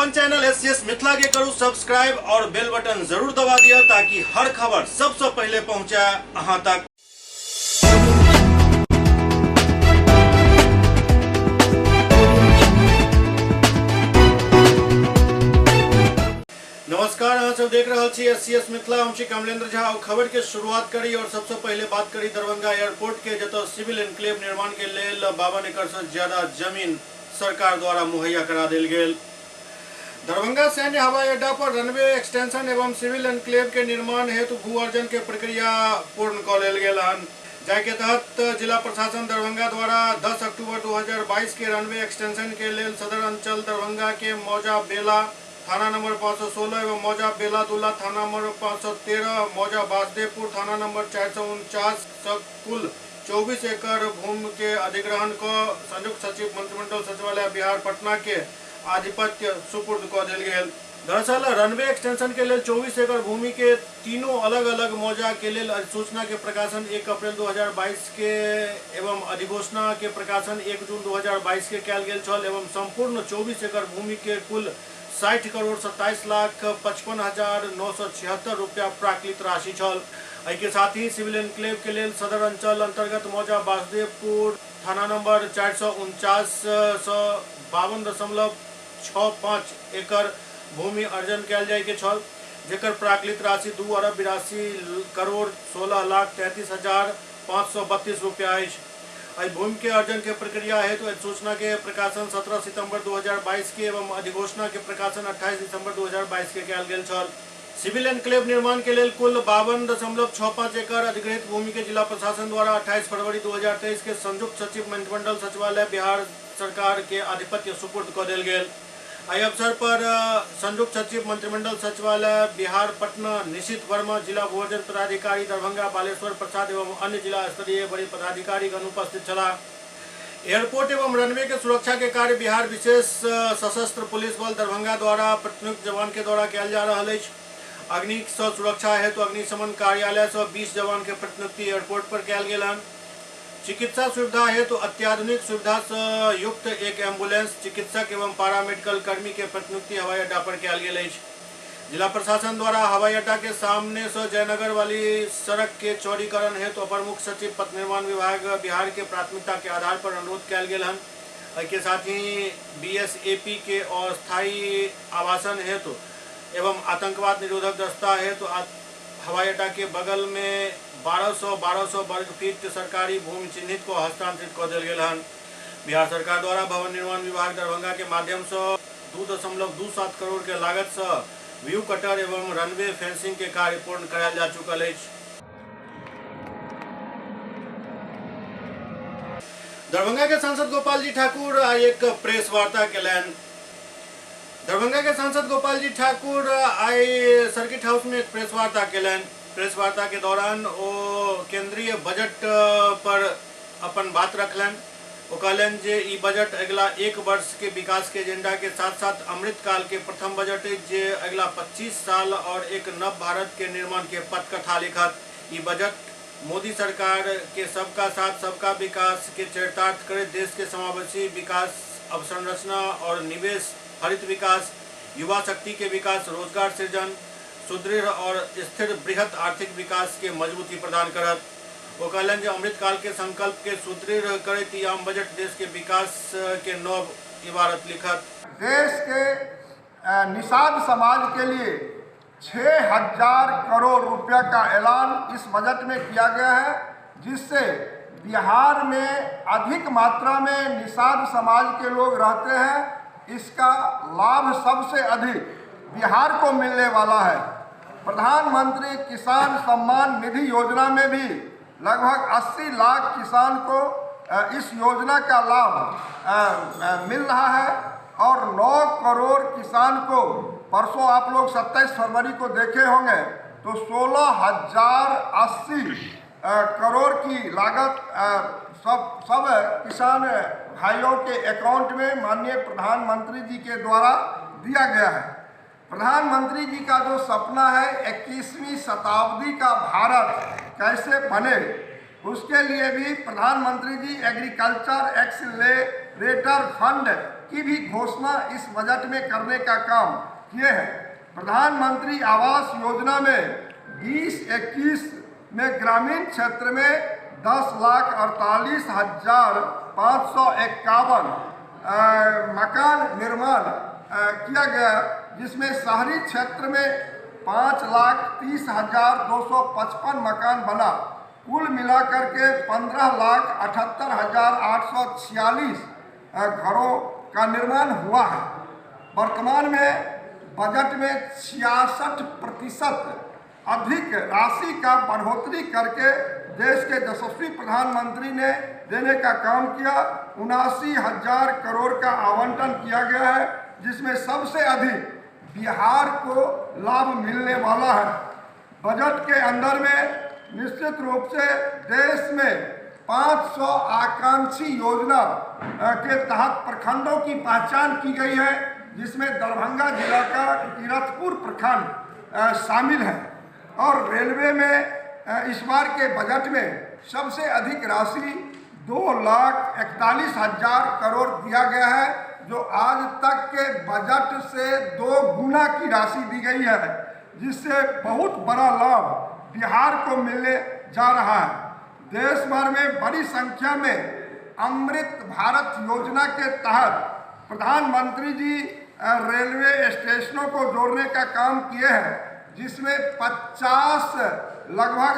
अपन channel SCS Mithila के करू subscribe और बेल बटन जरूर दबा दिया ताकि हर खबर सबसे पहले पहुंचे अहां तक। नमस्कार, अहाँ सब देख रहा छी एससीएस मिथिला। हम छी कमलेंद्र झा। खबर के शुरुआत करी और सबसे पहले बात करी दरभंगा एयरपोर्ट के, जतऽ सिविल एन्क्लेव निर्माण के लेल 52 एकड़ से ज्यादा जमीन सरकार द्वारा मुहैया करा देल गेल। दरभंगा सैन्य हवाई अड्डा पर रनवे एक्सटेंशन एवं सिविल एन्क्लेव के निर्माण हेतु भू अर्जन के प्रक्रिया पूर्ण कऽ लेल गेल हन, जाहि तहत जिला प्रशासन दरभंगा द्वारा 10 अक्टूबर 2022 के रनवे एक्सटेंशन के लेल सदर अंचल दरभंगा के मौजा बेला थाना नंबर 516 एवं मौजा बेला दुला थाना नंबर 513, मौजा बासदेवपुर थाना नंबर 449 सब कुल 24 एकड़ भूमि के अधिग्रहण को संयुक्त सचिव मंत्रिमंडल सचिवालय बिहार पटना के आधिपत्य सुपुर्द कऽ देल गेल। दरअसल रनवे एक्सटेंशन के लिए 24 एकड़ भूमि के तीनों अलग अलग मौजा के लिए अधिसूचना के प्रकाशन 1 अप्रैल 2022 के एवं अधिघोषणा के प्रकाशन 1 जून 2022 के कयल गेल छल एवं संपूर्ण 24 एकड़ भूमि के कुल 60 करोड़ 27,55,976 रुपया प्राकृत राशि छल। के साथ ही सिविल एन्क्लेव के लिए सदर अंचल अंतर्गत मौजा बासदेवपुर थाना नंबर 449 से 52.65 एकड़ भूमि अर्जन कयल जाय के छल, जेकर प्राकृत राशि 2,82 करोड़ 16,33,532 रुपया अछि। भूमि के अर्जन के प्रक्रिया हेतु अधिसूचना के प्रकाशन 17 सितंबर 2022 के एवं अधिघोषणा के प्रकाशन 28 दिसंबर 2022 के कयल गेल छल। सिविल एन्क्लेव निर्माण के लिए कुल 52.65 एकड़ अधिग्रहित भूमि के जिला प्रशासन द्वारा 28 फरवरी 2023 के संयुक्त सचिव मंत्रिमंडल सचिवालय बिहार सरकार के आधिपत्य सुपुर्द कऽ देल गेल। एहि अवसर पर संयुक्त सचिव मंत्रिमंडल सचिवालय बिहार पटना निशित वर्मा, जिला भूअर्जन पदाधिकारी दरभंगा बालेश्वर प्रसाद एवं अन्य जिला स्तरीय बड़े पदाधिकारीगण उपस्थित छलाह। एयरपोर्ट एवं रनवे के सुरक्षा के कार्य बिहार विशेष सशस्त्र पुलिस बल दरभंगा द्वारा प्रतिनियुक्त जवान के द्वारा कयल जा रहल अछि। अग्नि सुरक्षा हेतु अग्निशमन कार्यालय से 20 जवान के प्रतिनियुक्ति एयरपोर्ट पर कयल गेल हन। चिकित्सा सुविधा हेतु अत्याधुनिक सुविधा से युक्त एक एम्बुलेंस, चिकित्सक एवं पैरामेडिकल कर्मी के प्रतिनियुक्ति हवाई अड्डा पर कयल गेल अछि। जिला प्रशासन द्वारा हवाई अड्डा के सामने से जयनगर वाली सड़क के चौड़ीकरण हेतु अपर मुख्य सचिव पथ निर्माण विभाग बिहार के प्राथमिकता के आधार पर अनुरोध कयल गेल हन। के साथ ही बीएसएपी के अस्थायी आवासन हेतु एवं आतंकवाद निरोधक दस्ता हेतु हवाई अड्डा के बगल में 1200 वर्ग फीट सरकारी भूमि चिन्हित को हस्तांतरित कर दिया गया है। बिहार सरकार द्वारा भवन निर्माण विभाग दरभंगा के माध्यम से 2.27 करोड़ के लागत से व्यू कटर एवं रनवे फेंसिंग के कार्य पूर्ण करायल जा चुकल है। दरभंगा के सांसद गोपाल जी ठाकुर एक प्रेस वार्ता केलनि। दरभंगा के सांसद गोपाल जी ठाकुर आई सर्किट हाउस में एक प्रेस वार्ता केलनि। प्रेस वार्ता के दौरान वो केंद्रीय बजट पर अपन बात रखलन। वो कहलन जे ई बजट अगला 1 वर्ष के विकास के एजेंडा के साथ साथ अमृतकाल के प्रथम बजट है, जे अगला 25 साल और एक नव भारत के निर्माण के पथकथा लिखत। ई बजट मोदी सरकार के सबका साथ सबका विकास के चरितार्थ करे देश के समावेशी विकास, अवसंरचना और निवेश, हरित विकास, युवा शक्ति के विकास, रोजगार सृजन, सुदृढ़ और स्थिर बृहत आर्थिक विकास के मजबूती प्रदान करत। वो कहलन जो अमृतकाल के संकल्प के सुदृढ़ करत ई आम बजट देश के विकास के नव इबारत लिखत। देश के निषाद समाज के लिए 6,000 करोड़ रुपया का ऐलान इस बजट में किया गया है, जिससे बिहार में अधिक मात्रा में निषाद समाज के लोग रहते हैं। इसका लाभ सबसे अधिक बिहार को मिलने वाला है। प्रधानमंत्री किसान सम्मान निधि योजना में भी लगभग 80 लाख किसान को इस योजना का लाभ मिल रहा है और 9 करोड़ किसान को, परसों आप लोग 27 फरवरी को देखे होंगे तो 16,080 करोड़ की लागत सब किसान भाइयों के अकाउंट में माननीय प्रधानमंत्री जी के द्वारा दिया गया है। प्रधानमंत्री जी का जो सपना है 21वीं शताब्दी का भारत कैसे बने, उसके लिए भी प्रधानमंत्री जी एग्रीकल्चर एक्सीलरेटर फंड की भी घोषणा इस बजट में करने का काम किए हैं। प्रधानमंत्री आवास योजना में 2021 में ग्रामीण क्षेत्र में 10,48,551 मकान निर्माण किया गया, जिसमें शहरी क्षेत्र में 5,30,255 मकान बना। कुल मिलाकर के 15,78,846 घरों का निर्माण हुआ है। वर्तमान में बजट में 66% अधिक राशि का बढ़ोतरी करके देश के यशस्वी प्रधानमंत्री ने देने का काम किया। 79,000 करोड़ का आवंटन किया गया है, जिसमें सबसे अधिक बिहार को लाभ मिलने वाला है। बजट के अंदर में निश्चित रूप से देश में 500 आकांक्षी योजना के तहत प्रखंडों की पहचान की गई है, जिसमें दरभंगा जिला का किरतपुर प्रखंड शामिल है। और रेलवे में इस बार के बजट में सबसे अधिक राशि 2,41,000 करोड़ दिया गया है, जो आज तक के बजट से 2 गुना की राशि दी गई है, जिससे बहुत बड़ा लाभ बिहार को मिलने जा रहा है। देश भर में बड़ी संख्या में अमृत भारत योजना के तहत प्रधानमंत्री जी रेलवे स्टेशनों को जोड़ने का काम किए हैं, जिसमें 50 लगभग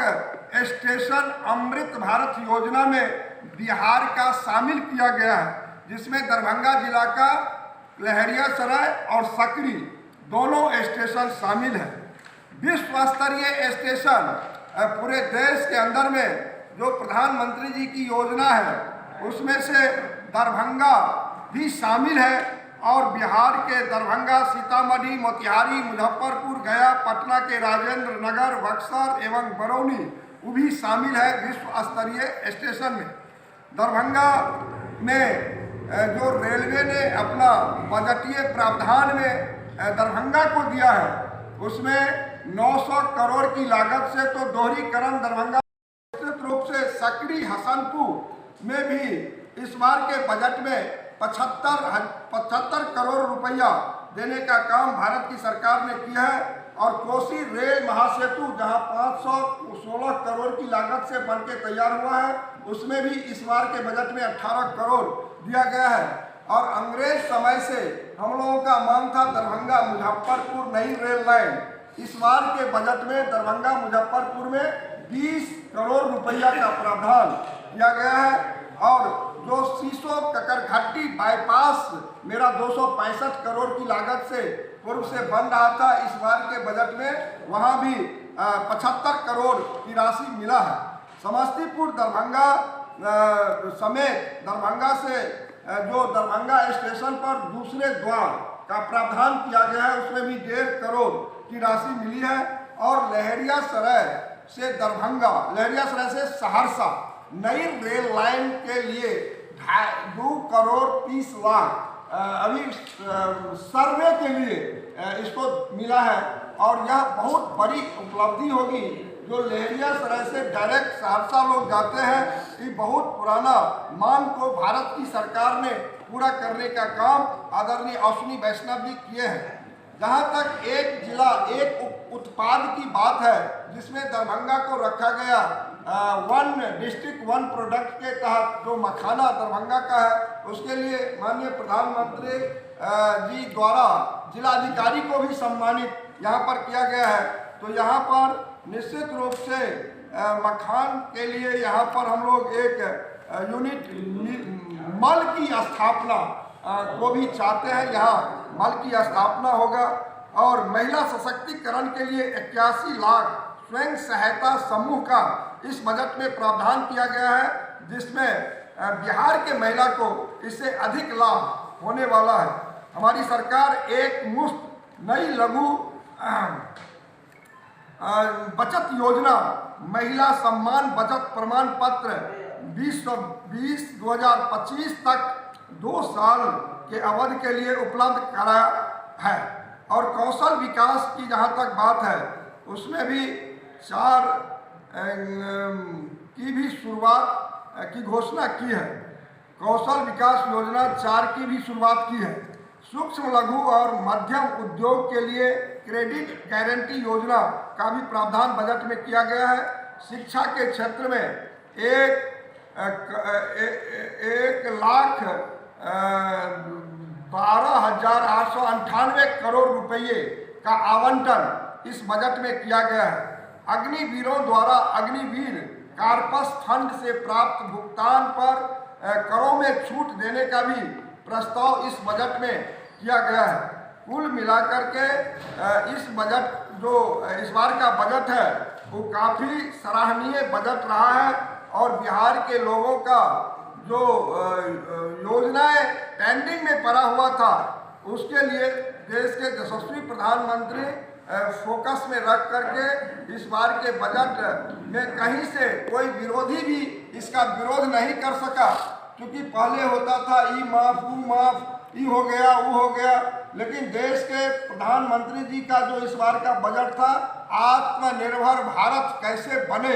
स्टेशन अमृत भारत योजना में बिहार का शामिल किया गया है, जिसमें दरभंगा जिला का लहरियासराय और सकरी दोनों स्टेशन शामिल हैं। विश्व स्तरीय स्टेशन पूरे देश के अंदर में जो प्रधानमंत्री जी की योजना है, उसमें से दरभंगा भी शामिल है। और बिहार के दरभंगा, सीतामढ़ी, मोतिहारी, मुजफ्फरपुर, गया, पटना के राजेंद्र नगर, बक्सर एवं बरौनी वो भी शामिल है विश्व स्तरीय स्टेशन में। दरभंगा में जो रेलवे ने अपना बजटीय प्रावधान में दरभंगा को दिया है, उसमें 900 करोड़ की लागत से तो दोहरीकरण दरभंगा, निश्चित रूप से सकरी हसनपुर में भी इस बार के बजट में 75 करोड़ रुपया देने का काम भारत की सरकार ने किया है। और कोसी रेल महासेतु जहां 516 करोड़ की लागत से बनके तैयार हुआ है, उसमें भी इस बार के बजट में 18 करोड़ दिया गया है। और अंग्रेज समय से हम लोगों का मांग था दरभंगा मुजफ्फरपुर नई रेल लाइन, इस बार के बजट में दरभंगा मुजफ्फरपुर में 20 करोड़ रुपया का प्रावधान किया गया है। और जो सीसो ककरघट्टी बाईपास मेरा 265 करोड़ की लागत से पूर्व से बन रहा था, इस बार के बजट में वहां भी 75 करोड़ की राशि मिला है। समस्तीपुर दरभंगा समेत दरभंगा से जो दरभंगा स्टेशन पर दूसरे द्वार का प्रावधान किया गया है, उसमें भी 1.5 करोड़ की राशि मिली है। और लहरियासराय से दरभंगा, लहरियासराय से सहरसा नई रेल लाइन के लिए 2 करोड़ 30 लाख अभी सर्वे के लिए इसको मिला है। और यह बहुत बड़ी उपलब्धि होगी। जो लहरियासराय से डायरेक्ट सहरसा लोग जाते हैं, ये बहुत पुराना मांग को भारत की सरकार ने पूरा करने का काम आदरणीय अश्विनी वैष्णव जी किए हैं। जहाँ तक एक जिला एक उत्पाद की बात है, जिसमें दरभंगा को रखा गया 1 डिस्ट्रिक्ट 1 प्रोडक्ट के तहत, जो मखाना दरभंगा का है, उसके लिए माननीय प्रधानमंत्री जी द्वारा जिलाधिकारी को भी सम्मानित यहाँ पर किया गया है। तो यहाँ पर निश्चित रूप से मखान के लिए यहाँ पर हम लोग एक यूनिट मल की स्थापना को भी चाहते हैं। यहाँ मल की स्थापना होगा। और महिला सशक्तिकरण के लिए 81 लाख स्वयं सहायता समूह का इस बजट में प्रावधान किया गया है, जिसमें बिहार के महिला को इससे अधिक लाभ होने वाला है। हमारी सरकार एक मुश्त नई लघु बचत योजना महिला सम्मान बचत प्रमाण पत्र 2020-2025 तक 2 साल के अवधि के लिए उपलब्ध कराया है। और कौशल विकास की जहाँ तक बात है, उसमें भी 4 की भी शुरुआत की घोषणा की है। कौशल विकास योजना 4 की भी शुरुआत की है। सूक्ष्म लघु और मध्यम उद्योग के लिए क्रेडिट गारंटी योजना का भी प्रावधान बजट में किया गया है। शिक्षा के क्षेत्र में 1,12,898 करोड़ रुपये का आवंटन इस बजट में किया गया है। अग्निवीरों द्वारा अग्निवीर कार्पस फंड से प्राप्त भुगतान पर करों में छूट देने का भी प्रस्ताव इस बजट में किया गया है। कुल मिलाकर के इस बजट जो इस बार का बजट है वो काफ़ी सराहनीय बजट रहा है और बिहार के लोगों का जो योजनाएं पेंडिंग में पड़ा हुआ था उसके लिए देश के यशस्वी प्रधानमंत्री फोकस में रख करके इस बार के बजट में कहीं से कोई विरोधी भी इसका विरोध नहीं कर सका, क्योंकि पहले होता था ई माफ वो माफ, ई हो गया वो हो गया, लेकिन देश के प्रधानमंत्री जी का जो इस बार का बजट था आत्मनिर्भर भारत कैसे बने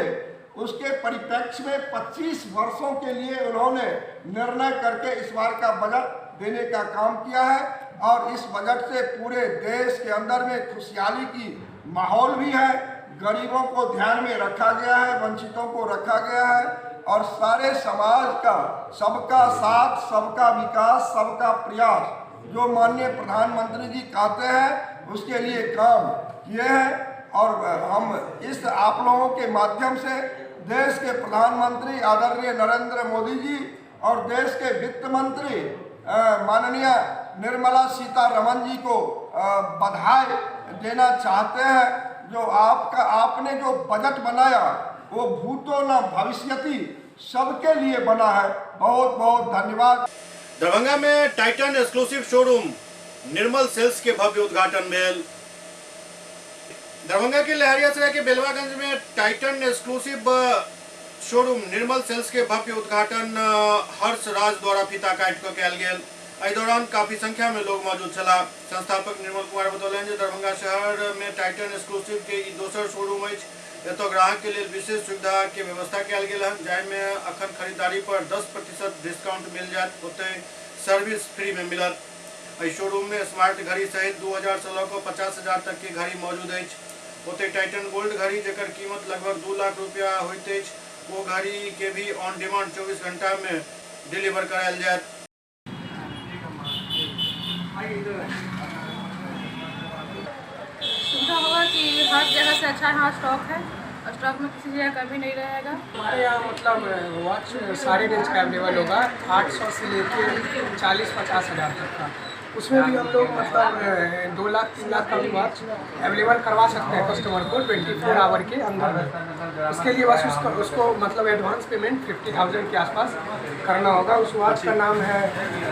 उसके परिप्रेक्ष्य में 25 वर्षों के लिए उन्होंने निर्णय करके इस बार का बजट देने का काम किया है और इस बजट से पूरे देश के अंदर में खुशहाली की माहौल भी है। गरीबों को ध्यान में रखा गया है, वंचितों को रखा गया है और सारे समाज का सबका साथ सबका विकास सबका प्रयास जो माननीय प्रधानमंत्री जी कहते हैं उसके लिए काम किए हैं। और हम इस आप लोगों के माध्यम से देश के प्रधानमंत्री आदरणीय नरेंद्र मोदी जी और देश के वित्त मंत्री माननीय निर्मला सीतारमण जी को बधाई देना चाहते हैं। जो आपने जो बजट बनाया वो भूतो न भविष्यति सबके लिए बना है। बहुत बहुत धन्यवाद। दरभंगा में टाइटन एक्सक्लूसिव शोरूम निर्मल सेल्स के भव्य उद्घाटन भेल। दरभंगा के लहरियासराय के बेलवागंज में टाइटन एक्सक्लूसिव शोरूम निर्मल सेल्स के भव्य उद्घाटन हर्ष राज द्वारा फीता काट कर कयल गेल। एहि दौरान काफी संख्या में लोग मौजूद छला। संस्थापक निर्मल कुमार बतौलनि जे दरभंगा शहर में टाइटन एक्सक्लूसिव के दोसर शोरूम अछि। एतय ग्राहक के लिए विशेष सुविधा के व्यवस्था कयल गेल है, जाहिमे अखन खरीदारी पर 10% डिस्काउंट मिल जायत, ओतय सर्विस फ्री में मिलत। एहि शोरूम में स्मार्ट घड़ी सहित 2016 को 50,000 तक की घड़ी मौजूद अछि। ओतय टाइटन गोल्ड घड़ी जेकर कीमत लगभग 2 लाख रुपया होइत अछि, वो घड़ी के भी ऑन डिमांड 24 घंटा में डिलीवर करायल जायत। सुविधा होगा कि हर जगह से अच्छा यहाँ स्टॉक है और स्टॉक में किसी जगह कमी नहीं रहेगा। हमारे यहाँ मतलब वॉच सारे रेंज का अवेलेबल होगा, 800 से लेके 40-50 हज़ार तक का। उसमें भी हम लोग मतलब 2 लाख 3 लाख का भी वॉच अवेलेबल करवा सकते हैं कस्टमर को 24 आवर के अंदर। इसके लिए बस उसको मतलब एडवांस पेमेंट 50,000 के आसपास करना होगा। उस वॉच का नाम है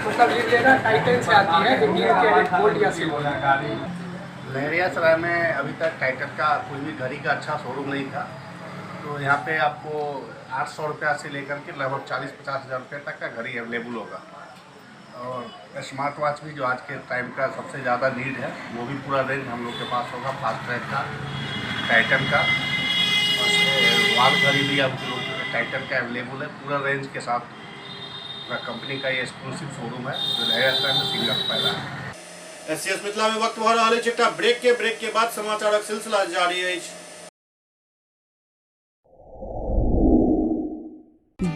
मतलब लिख लेना, टाइटन से आती है, इंडियन कैरेट गोल्ड या सिल्वर। लहरियासराय में अभी तक टाइटन का कोई भी घड़ी का अच्छा शोरूम नहीं था, तो यहाँ पे आपको 800 रुपया से लेकर के लगभग 40-50 हज़ार रुपये तक का घड़ी अवेलेबल होगा। और स्मार्ट वॉच भी जो आज के टाइम का सबसे ज़्यादा नीड है वो भी पूरा रेंज हम लोग के पास होगा। फास्ट ट्रैक का, टाइटन का और वाल घड़ी भी हम लोग टाइटन का अवेलेबल है पूरा रेंज के साथ। पूरा कंपनी का ये एक्सक्लूसिव शोरूम है जो लहरियासराय में सिंगल पहला है। एससीएस मिथिला में वक्त भऽ रहल अछि। एकटा ब्रेक के बाद समाचारक सिलसिला जारी अछि।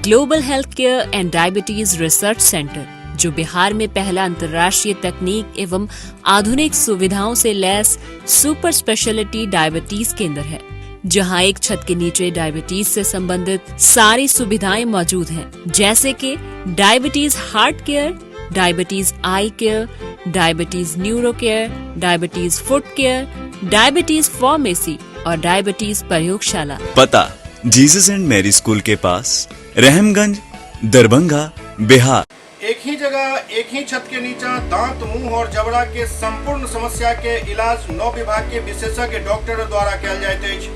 Global health care and diabetes research centre, जो बिहार में पहला अंतर्राष्ट्रीय तकनीक एवं आधुनिक सुविधाओं से लैस सुपर स्पेशलिटी डायबिटीज केंद्र है, जहां एक छत के नीचे डायबिटीज से संबंधित सारी सुविधाएं मौजूद हैं, जैसे कि diabetes heart care, diabetes eye care, diabetes neuro care, diabetes foot care, diabetes pharmacy और डायबिटीज प्रयोगशाला। पता जीसस एंड मैरी स्कूल के पास, रहमगंज, दरभंगा, बिहार। एक ही जगह एक ही छत के नीचे दांत, मुंह और जबड़ा के संपूर्ण समस्या के इलाज 9 विभाग के विशेषज्ञ डॉक्टर द्वारा कयल जाइत अछि।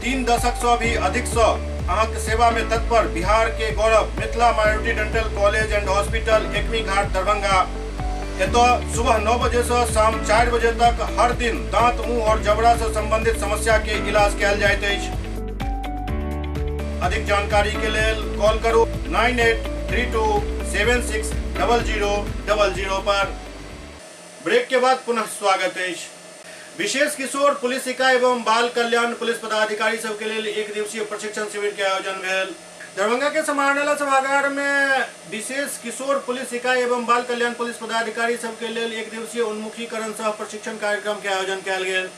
3 दशक से भी अधिक से अहाँक सेवा में तत्पर बिहार के गौरव Mithila minority dental college and hospital, Ekmi Ghat, Darbhanga. एतय सुबह 9 बजे से शाम 4 बजे तक हर दिन दांत, मुंह और जबड़ा से संबंधित समस्या के इलाज कयल जाइत अछि। अधिक जानकारी के लिए कॉल करू 9832 760000 पर। ब्रेक के बाद पुनः स्वागत है। विशेष किशोर पुलिस इकाई एवं बाल कल्याण पुलिस पदाधिकारी सबके लिए एक दिवसीय प्रशिक्षण शिविर के आयोजन भेल। दरभंगा के समाहरणालय सभागार में विशेष किशोर पुलिस इकाई एवं बाल कल्याण पुलिस पदाधिकारी सबके लिए एक दिवसीय उन्मुखीकरण सह प्रशिक्षण कार्यक्रम के आयोजन कयल गेल।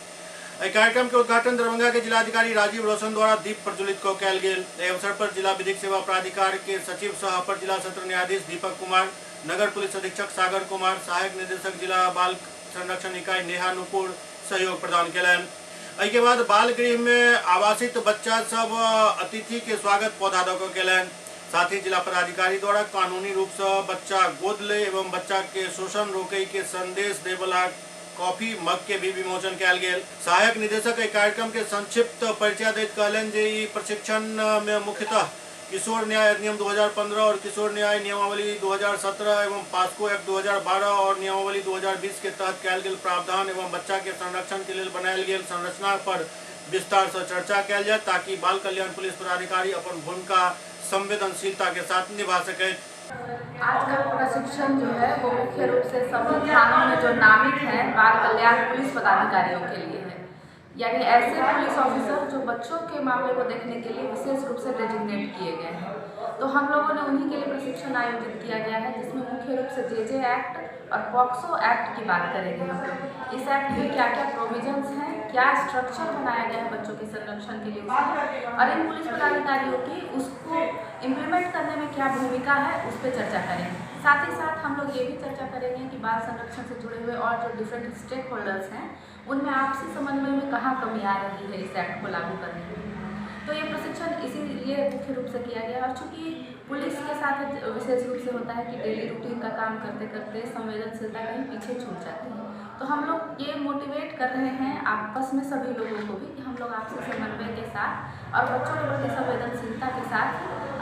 एहि कार्यक्रम के उद्घाटन दरभंगा के जिलाधिकारी राजीव रोशन द्वारा दीप प्रज्वलित को कयल गेल। एहि अवसर पर जिला विधिक सेवा प्राधिकार के सचिव सह अपर जिला सत्र न्यायाधीश दीपक कुमार, नगर पुलिस अधीक्षक सागर कुमार, सहायक निदेशक जिला बाल संरक्षण इकाई नेहा नुपुर सहयोग प्रदान कयलनि। एहि के बाद बाल गृह में आवासित बच्चा सब अतिथि के स्वागत पौधा दऽ कऽ कयलनि। साथ ही जिला पदाधिकारी द्वारा कानूनी रूप से बच्चा गोद ले एवं बच्चा के शोषण रोकै के संदेश दे वाला कॉफी मग के भी विमोचन कयल गेल। सहायक निदेशक एहि कार्यक्रम के संक्षिप्त परिचय दैत कहलनि जे ई प्रशिक्षण में मुख्यतः किशोर न्याय अधिनियम 2015 और किशोर न्याय नियमावली 2017 एवं पास्को एक्ट 2012 और नियमावली 2020 के तहत कयल गेल प्रावधान एवं बच्चा के संरक्षण के लिए बनायल गेल संरचना पर विस्तार से चर्चा कयल जाए, ताकि बाल कल्याण पुलिस पदाधिकारी अपन भूमिका संवेदनशीलता के साथ निभा सके। आज का प्रशिक्षण जो है वो मुख्य रूप से सभी थानों में जो नामित हैं बाल कल्याण पुलिस पदाधिकारियों के लिए है, यानी ऐसे पुलिस ऑफिसर जो बच्चों के मामले को देखने के लिए विशेष रूप से डेजिग्नेट किए गए हैं। तो हम लोगों ने उन्हीं के लिए प्रशिक्षण आयोजित किया गया है, जिसमें मुख्य रूप से जेजे एक्ट और पॉक्सो एक्ट की बात करेंगे हम लोग। इस एक्ट में क्या क्या प्रोविजंस हैं, क्या स्ट्रक्चर बनाया गया है बच्चों के संरक्षण के लिए और इन पुलिस पदाधिकारियों की उसको इम्प्लीमेंट करने में क्या भूमिका है, उस पर चर्चा करेंगे। साथ ही साथ हम लोग ये भी चर्चा करेंगे कि बाल संरक्षण से जुड़े हुए और जो डिफरेंट स्टेक होल्डर्स हैं उनमें आपसी समन्वय में कहाँ कमी आ रही है इस एक्ट को लागू करने में। तो ये प्रशिक्षण इसीलिए मुख्य रूप से किया गया और चूँकि पुलिस के साथ विशेष रूप से होता है कि डेली रूटीन का काम करते करते संवेदनशीलता कहीं पीछे छूट जाती है। तो हम लोग ये मोटिवेट कर रहे हैं आपस में सभी लोगों को भी कि हम लोग आपसी समन्वय के साथ और बच्चों के प्रति संवेदनशीलता के साथ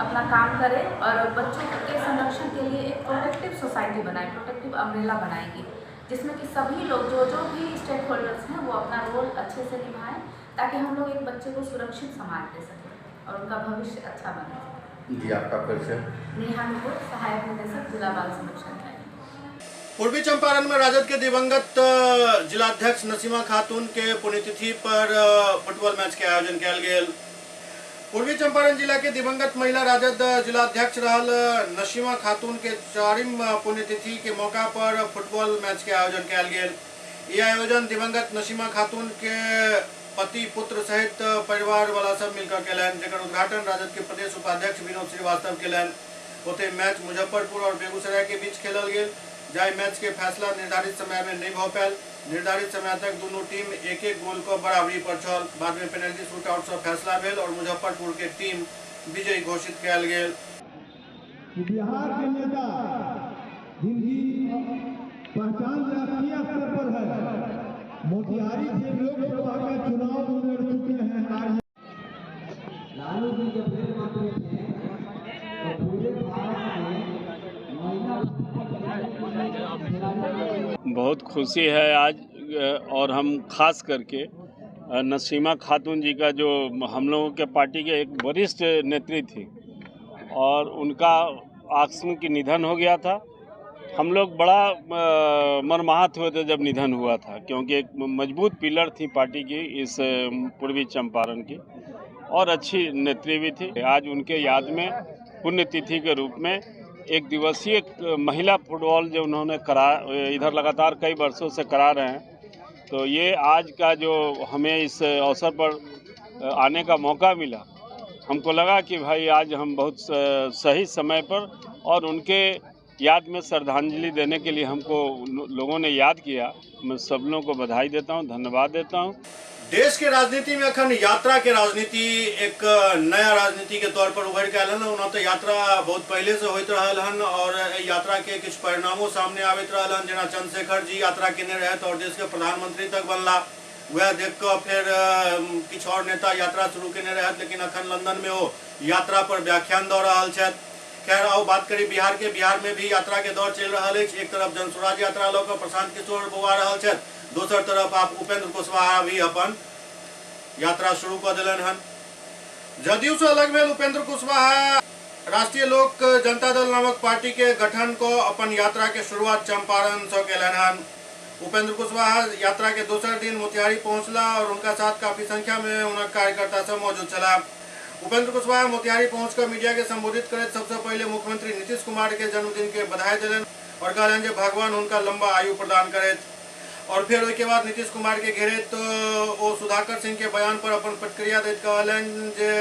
अपना काम करें और बच्चों के संरक्षण के लिए एक प्रोटेक्टिव सोसाइटी बनाए, प्रोटेक्टिव अम्ब्रेला बनाएंगे, जिसमें कि सभी लोग जो भी स्टेक होल्डर्स हैं वो अपना रोल अच्छे से निभाएं, ताकि हम लोग एक बच्चे को सुरक्षित समाज दे सकें और उनका भविष्य अच्छा बने। जी, आपका परिचय? नेहा नुपुर, सहायक निदेशक जिला बाल संरक्षण। पूर्वी चंपारण में राजद के दिवंगत जिलाध्यक्ष नसीमा खातून के पुण्यतिथि पर फुटबॉल मैच के आयोजन कयल गेल। पूर्वी चंपारण जिला के दिवंगत महिला राजद जिलाध्यक्ष रहल नसीमा खातून के 4वीं पुण्यतिथि के मौका पर फुटबॉल मैच के आयोजन कयल गेल। यह आयोजन दिवंगत नसीमा खातून के पति पुत्र सहित परिवार वाला सब मिलकर कयलनि, जेकर उद्घाटन राजद के प्रदेश उपाध्यक्ष विनोद श्रीवास्तव कयलनि। ओते मैच मुजफ्फरपुर और बेगूसराय के बीच खेलल गेल, जाहि मैच के फैसला निर्धारित समय में नहीं भऽ पायल। निर्धारित समय तक दोनों टीम एक गोल को बराबरी पर छल। बाद में पेनल्टी शूटआउट से फैसला भेल और मुजफ्फरपुर के टीम विजयी घोषित कयल गेल। बिहार के नेता जिनकी पहचान राष्ट्रीय स्तर पर है, मोतिहारी से लोकसभा का चुनाव लड़ चुके हैं। लालू जी जब रेल मंत्री थे तो पूरे भारत में बहुत खुशी है आज, और हम खास करके नसीमा खातून जी का जो हम लोगों के पार्टी के एक वरिष्ठ नेत्री थी और उनका आकस्मिक निधन हो गया था। हम लोग बड़ा मर्माहत हुए थे जब निधन हुआ था, क्योंकि एक मजबूत पिलर थी पार्टी की इस पूर्वी चंपारण की और अच्छी नेत्री भी थी। आज उनके याद में पुण्यतिथि के रूप में एक दिवसीय महिला फुटबॉल जो उन्होंने इधर लगातार कई वर्षों से करा रहे हैं, तो ये आज का जो हमें इस अवसर पर आने का मौका मिला, हमको लगा कि भाई आज हम बहुत सही समय पर और उनके याद में श्रद्धांजलि देने के लिए हमको लोगों ने याद किया। मैं सब लोगों को बधाई देता हूँ, धन्यवाद देता हूँ। देश के राजनीति में अखन यात्रा के राजनीति एक नया राजनीति के तौर पर उभर के आयल हन। ओना तो यात्रा बहुत पहले से होइत रहल हन और यात्रा के कुछ परिणामों सामने आवित रहल हन, जेना चंद्रशेखर जी यात्रा केने रहत और देश के प्रधानमंत्री तक बनला। वह देख कर फिर किछु और नेता यात्रा शुरू केने रहत, लेकिन अखन लंदन में वो यात्रा पर व्याख्यान दऽ रहल छथि। खैर आओ बात करी बिहार के। बिहार में भी यात्रा के दौर चल रहा है। एक तरफ जनस्वराज यात्रा लऽ कऽ प्रशांत किशोर बौआ रहल छथि, दोसर तरफ आप उपेंद्र कुशवाहा भी अपन यात्रा शुरू कर दिलन हन। जदयू से अलग भेल उपेंद्र कुशवाहा राष्ट्रीय लोक जनता दल नामक पार्टी के गठन को अपन यात्रा के शुरुआत चंपारण से कैलन। उपेंद्र कुशवाहा यात्रा के दूसरे दिन मोतिहारी पहुंचला और उनका साथ काफी संख्या में उनका कार्यकर्ता सब मौजूद चला। उपेंद्र कुशवाहा मोतिहारी पहुंचकर मीडिया के संबोधित करे सबसे पहले मुख्यमंत्री नीतीश कुमार के जन्मदिन के बधाई दिलन और कहलन जे भगवान उनका लंबा आयु प्रदान करे। और फिर उसके बाद नीतीश कुमार के घेरे तो वो सुधाकर सिंह के बयान पर अपन प्रतिक्रिया देत कहलन जे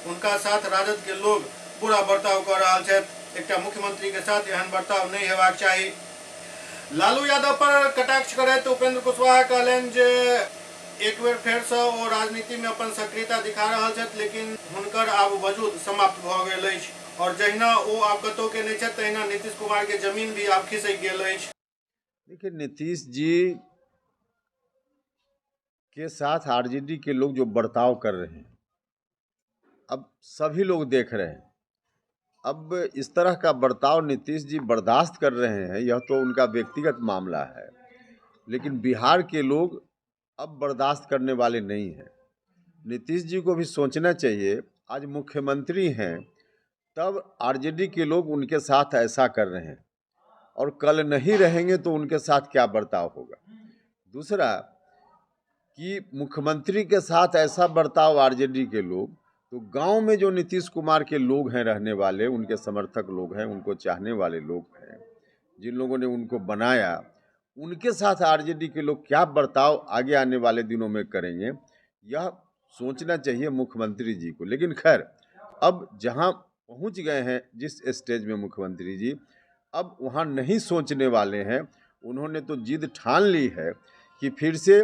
उनका साथ राजद के लोग बुरा बर्ताव कर रहा है। एक मुख्यमंत्री के साथ एहन बर्ताव नहीं हेबाक चाहिए। लालू यादव पर कटाक्ष करे तो उपेंद्र कुशवाहा कहलन जे एक बेर फेर से वो राजनीति में अपन सक्रियता दिखा रहा है, लेकिन हुनकर आब वजूद समाप्त भ गेल अछि और जहिना वो आब कतौ के नहीं छथि तहिना नीतीश कुमार के जमीन भी आब खिसक गेल अछि। देखिए, नीतीश जी के साथ आरजेडी के लोग जो बर्ताव कर रहे हैं, अब सभी लोग देख रहे हैं। अब इस तरह का बर्ताव नीतीश जी बर्दाश्त कर रहे हैं, यह तो उनका व्यक्तिगत मामला है, लेकिन बिहार के लोग अब बर्दाश्त करने वाले नहीं हैं। नीतीश जी को भी सोचना चाहिए, आज मुख्यमंत्री हैं तब आरजेडी के लोग उनके साथ ऐसा कर रहे हैं और कल नहीं रहेंगे तो उनके साथ क्या बर्ताव होगा। दूसरा कि मुख्यमंत्री के साथ ऐसा बर्ताव आरजेडी के लोग, तो गांव में जो नीतीश कुमार के लोग हैं रहने वाले, उनके समर्थक लोग हैं, उनको चाहने वाले लोग हैं, जिन लोगों ने उनको बनाया, उनके साथ आरजेडी के लोग क्या बर्ताव आगे आने वाले दिनों में करेंगे, यह सोचना चाहिए मुख्यमंत्री जी को। लेकिन खैर, अब जहां पहुंच गए हैं जिस स्टेज में मुख्यमंत्री जी, अब वहां नहीं सोचने वाले हैं। उन्होंने तो जिद ठान ली है कि फिर से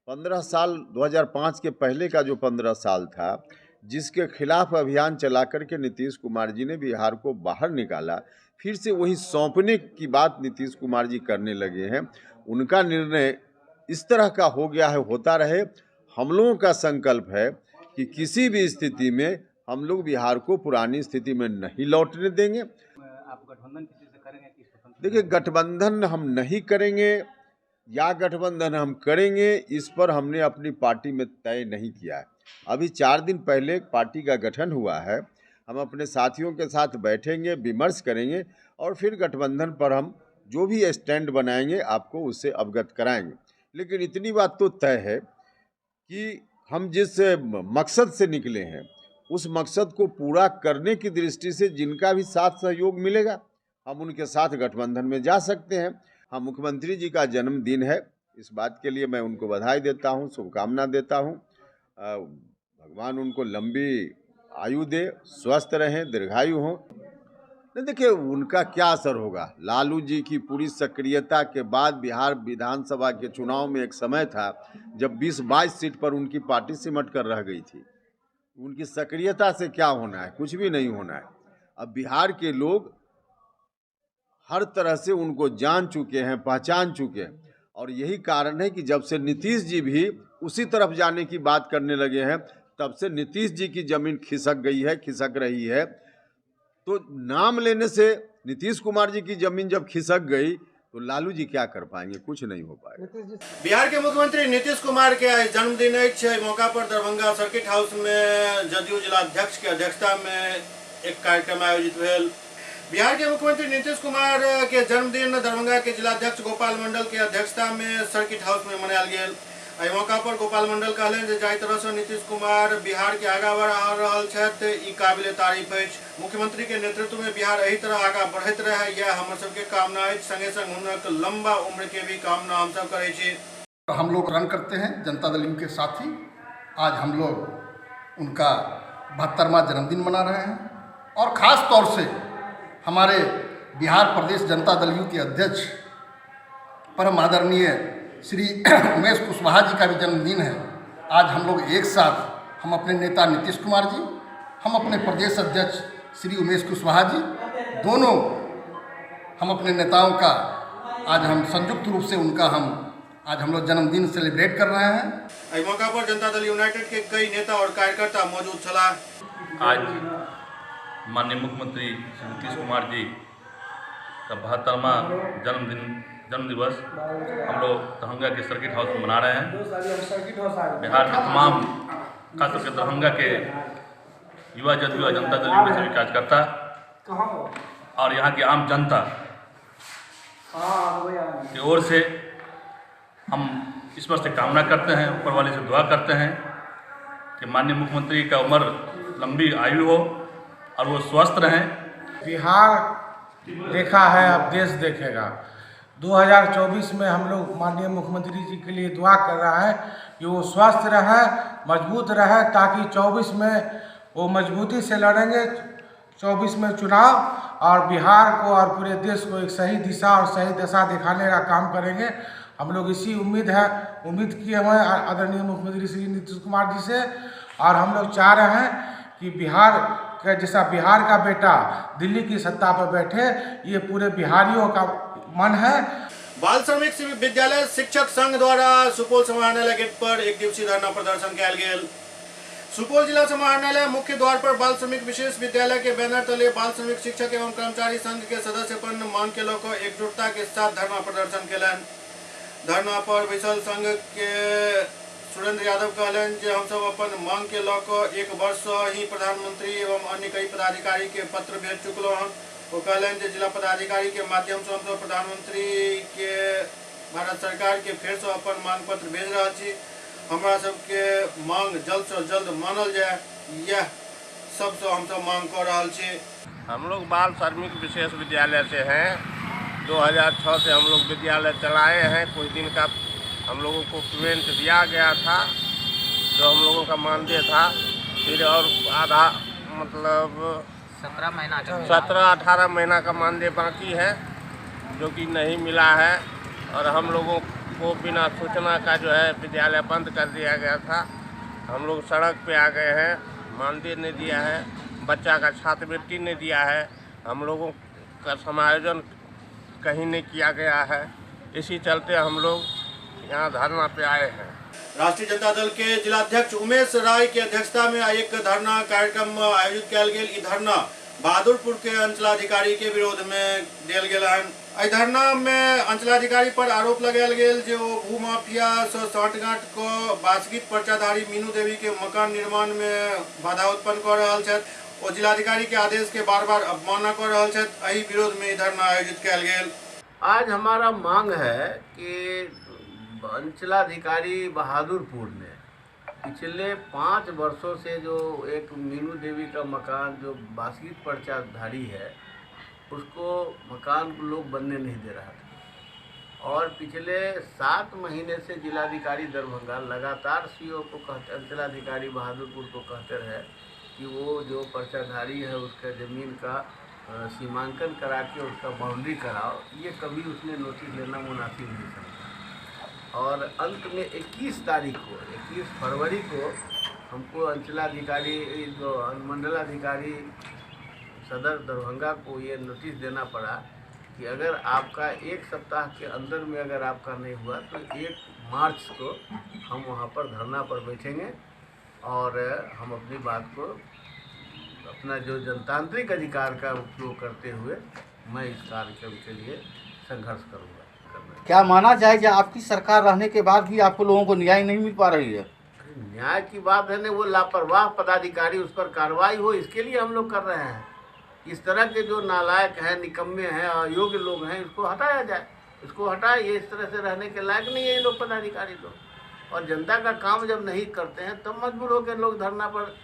15 साल 2005 के पहले का जो 15 साल था, जिसके खिलाफ अभियान चला करके नीतीश कुमार जी ने बिहार को बाहर निकाला, फिर से वही सौंपने की बात नीतीश कुमार जी करने लगे हैं। उनका निर्णय इस तरह का हो गया है, होता रहे। हम लोगों का संकल्प है कि किसी भी स्थिति में हम लोग बिहार को पुरानी स्थिति में नहीं लौटने देंगे। आप गठबंधन किसी से करेंगे कि स्वतंत्र? देखिए, गठबंधन हम नहीं करेंगे या गठबंधन हम करेंगे, इस पर हमने अपनी पार्टी में तय नहीं किया है। अभी 4 दिन पहले पार्टी का गठन हुआ है। हम अपने साथियों के साथ बैठेंगे, विमर्श करेंगे और फिर गठबंधन पर हम जो भी स्टैंड बनाएंगे आपको उससे अवगत कराएंगे। लेकिन इतनी बात तो तय है कि हम जिस मकसद से निकले हैं, उस मकसद को पूरा करने की दृष्टि से जिनका भी साथ सहयोग मिलेगा, हम उनके साथ गठबंधन में जा सकते हैं। हाँ, मुख्यमंत्री जी का जन्मदिन है, इस बात के लिए मैं उनको बधाई देता हूँ, शुभकामना देता हूँ। भगवान उनको लंबी आयु दे, स्वस्थ रहें, दीर्घायु हों। नहीं, देखिए उनका क्या असर होगा। लालू जी की पूरी सक्रियता के बाद बिहार विधानसभा के चुनाव में एक समय था जब 20-22 सीट पर उनकी पार्टी सिमट कर रह गई थी। उनकी सक्रियता से क्या होना है? कुछ भी नहीं होना है। अब बिहार के लोग हर तरह से उनको जान चुके हैं, पहचान चुके हैं, और यही कारण है कि जब से नीतीश जी भी उसी तरफ जाने की बात करने लगे हैं, तब से नीतीश जी की जमीन खिसक गई है, खिसक रही है। तो नाम लेने से नीतीश कुमार जी की जमीन जब खिसक गई तो लालू जी क्या कर पाएंगे? कुछ नहीं हो पाएगा। बिहार के मुख्यमंत्री नीतीश कुमार के आज जन्मदिन है। मौका पर दरभंगा सर्किट हाउस में जदयू जिलाध्यक्ष के अध्यक्षता में एक कार्यक्रम आयोजित भेल। बिहार के मुख्यमंत्री नीतीश कुमार के जन्मदिन दरभंगा के जिलाध्यक्ष गोपाल मंडल के अध्यक्षता में सर्किट हाउस में मनायल गेल। एहि मौका पर गोपाल मंडल कहलन जे जाहि तरह से नीतीश कुमार बिहार के आगा बढ़ा रहल छथि, ई काबिले तारीफ अछि। मुख्यमंत्री के नेतृत्व में बिहार एही तरह आगा बढ़ैत रहे, यह हमर सबके कामना अछि। संगे संग हुनक लंबा उम्र के भी कामना हम सब करै छी। हम लोग रन करते हैं जनता दल के साथी। आज हम लोग उनका 72वां जन्मदिन मना रहे हैं और ख़ास तौर से हमारे बिहार प्रदेश जनता दल के अध्यक्ष परम आदरणीय श्री उमेश कुशवाहा जी का भी जन्मदिन है। आज हम लोग एक साथ, हम अपने नेता नीतीश कुमार जी, हम अपने प्रदेश अध्यक्ष श्री उमेश कुशवाहा जी, दोनों हम अपने नेताओं का आज हम संयुक्त रूप से उनका आज हम लोग जन्मदिन सेलिब्रेट कर रहे हैं। इस मौका पर जनता दल यूनाइटेड के कई नेता और कार्यकर्ता मौजूद छला। आज माननीय मुख्यमंत्री श्री नीतीश कुमार जी का 72वां जन्म दिवस हम लोग दरभंगा के सर्किट हाउस में मना रहे हैं। बिहार के तमाम खास करके दरभंगा के युवा जदयू जनता दल के सभी कार्यकर्ता और यहाँ की आम जनता की ओर से हम ईश्वर से कामना करते हैं, ऊपर वाले से दुआ करते हैं कि माननीय मुख्यमंत्री का उम्र लंबी आयु हो और वो स्वस्थ रहें। बिहार देखा है, अब देश देखेगा। 2024 में हम लोग माननीय मुख्यमंत्री जी के लिए दुआ कर रहा है कि वो स्वस्थ रहे, मजबूत रहे, ताकि 24 में वो मजबूती से लड़ेंगे 24 में चुनाव, और बिहार को और पूरे देश को एक सही दिशा और सही दशा दिखाने का काम करेंगे। हम लोग इसी उम्मीद किए हुए हैं आदरणीय मुख्यमंत्री श्री नीतीश कुमार जी से, और हम लोग चाह रहे हैं कि बिहार का जैसा बिहार का बेटा दिल्ली की सत्ता पर बैठे, ये पूरे बिहारियों का मन है। बाल श्रमिक विद्यालय शिक्षक संघ द्वारा सुपौल समाहरणालय गेट पर एक दिवसीय धरना प्रदर्शन कयल गेल। सुपौल जिला समाहरणालय मुख्य द्वार पर बाल श्रमिक विशेष विद्यालय के बैनर तले बाल श्रमिक शिक्षक एवं कर्मचारी संघ के सदस्यपन मांग के लऽ एकजुटता के साथ धरना प्रदर्शन केलनि। धरना पर बैसल संघ के सुरेंद्र यादव कहलन जे हम सब अपन मांग के लऽ एक वर्ष ही प्रधानमंत्री एवं अन्य कई पदाधिकारी के पत्र भेज चुकलो हन। वो कहलन जे जिला पदाधिकारी के माध्यम से हम सब प्रधानमंत्री के भारत सरकार के फिर से अपन मांग पत्र भेज रहा छी। हमरा सबके मांग जल्द से जल्द मानल जाए, यह सबसे हम सब मांग कर रहा छी। हम लोग बाल श्रमिक विशेष विद्यालय से हैं। 2006 से हम लोग विद्यालय चलाए हैं। कुछ दिन का हम लोगों को पेमेंट दिया गया था जो हम लोगों का मानदेय था, फिर और आधा मतलब 17-18 महीना का मानदेय बाकी है जो कि नहीं मिला है, और हम लोगों को बिना सूचना का जो है विद्यालय बंद कर दिया गया था। हम लोग सड़क पे आ गए हैं, मानदेय नहीं दिया है, बच्चा का छात्रवृत्ति नहीं दिया है, हम लोगों का समायोजन कहीं नहीं किया गया है। इसी चलते हम लोग यहाँ धरना पे आए हैं। राष्ट्रीय जनता दल के जिलाध्यक्ष उमेश राय की अध्यक्षता में एक धरना कार्यक्रम आयोजित किया गेल। ई धरना बहादुरपुर के अंचलाधिकारी के विरोध में देल गेल हन। एहि धरना में अंचलाधिकारी पर आरोप लगायल गेल जे वो भूमाफिया से साठगांठ को वासगीत पर्चाधारी मीनू देवी के मकान निर्माण में बाधा उत्पन्न कर रहा छथि। वो जिलाधिकारी के आदेश के बार बार अवमानना कर रहा छथि। एहि विरोध में धरना आयोजित किया गेल। आज हमारा मांग है कि अंचलाधिकारी बहादुरपुर ने पिछले 5 वर्षों से जो एक मीनू देवी का मकान जो वासगीत पर्चाधारी है उसको मकान लोग बनने नहीं दे रहा था, और पिछले 7 महीने से जिलाधिकारी दरभंगा लगातार सीओ को कहते, अंचलाधिकारी बहादुरपुर को कहते रहे कि वो जो पर्चाधारी है उसका ज़मीन का सीमांकन करा के उसका बाउंड्री कराओ। ये कभी उसने नोटिस लेना मुनासिब नहीं समझा, और अंत में 21 फरवरी को हमको अंचलाधिकारी जो मंडलाधिकारी सदर दरभंगा को ये नोटिस देना पड़ा कि अगर आपका 1 सप्ताह के अंदर में अगर आपका नहीं हुआ तो 1 मार्च को हम वहाँ पर धरना पर बैठेंगे और हम अपनी बात को अपना जो जनतांत्रिक अधिकार का उपयोग करते हुए मैं इस कार्यक्रम के लिए संघर्ष करूँगा। क्या माना जाए कि आपकी सरकार रहने के बाद भी आपको लोगों को न्याय नहीं मिल पा रही है? न्याय की बात है ना, वो लापरवाह पदाधिकारी उस पर कार्रवाई हो, इसके लिए हम लोग कर रहे हैं। इस तरह के जो नालायक हैं, निकम्मे हैं, अयोग्य लोग हैं, इसको हटाया जाए, इसको हटाए। ये इस तरह से रहने के लायक नहीं है ये लोग पदाधिकारी लोग। और जनता का काम जब नहीं करते हैं तब मजबूर होकर लोग धरना पर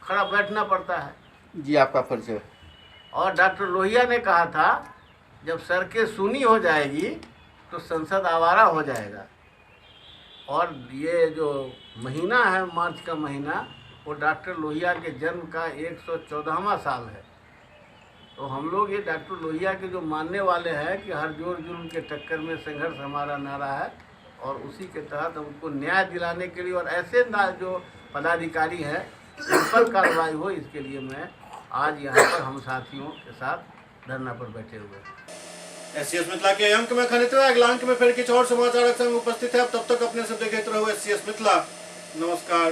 खड़ा बैठना पड़ता है। जी, आपका परिचय। और डॉक्टर लोहिया ने कहा था जब सड़कें सूनी हो जाएगी तो संसद आवारा हो जाएगा। और ये जो महीना है, मार्च का महीना, वो डॉक्टर लोहिया के जन्म का 114वां साल है। तो हम लोग ये डॉक्टर लोहिया के जो मानने वाले हैं कि हर जोर जुल्म के टक्कर में संघर्ष हमारा नारा है, और उसी के तहत हमको न्याय दिलाने के लिए और ऐसे जो पदाधिकारी हैं उन पर कार्रवाई हो, इसके लिए मैं आज यहाँ पर हम साथियों के साथ धरना पर बैठे हुए हैं। SCS मिथिला के अंक में खनित अगला अंक में फिर किछु और समाचारक संग उपस्थित है। तब तक अपने सब देखते रहो SCS मिथिला। नमस्कार।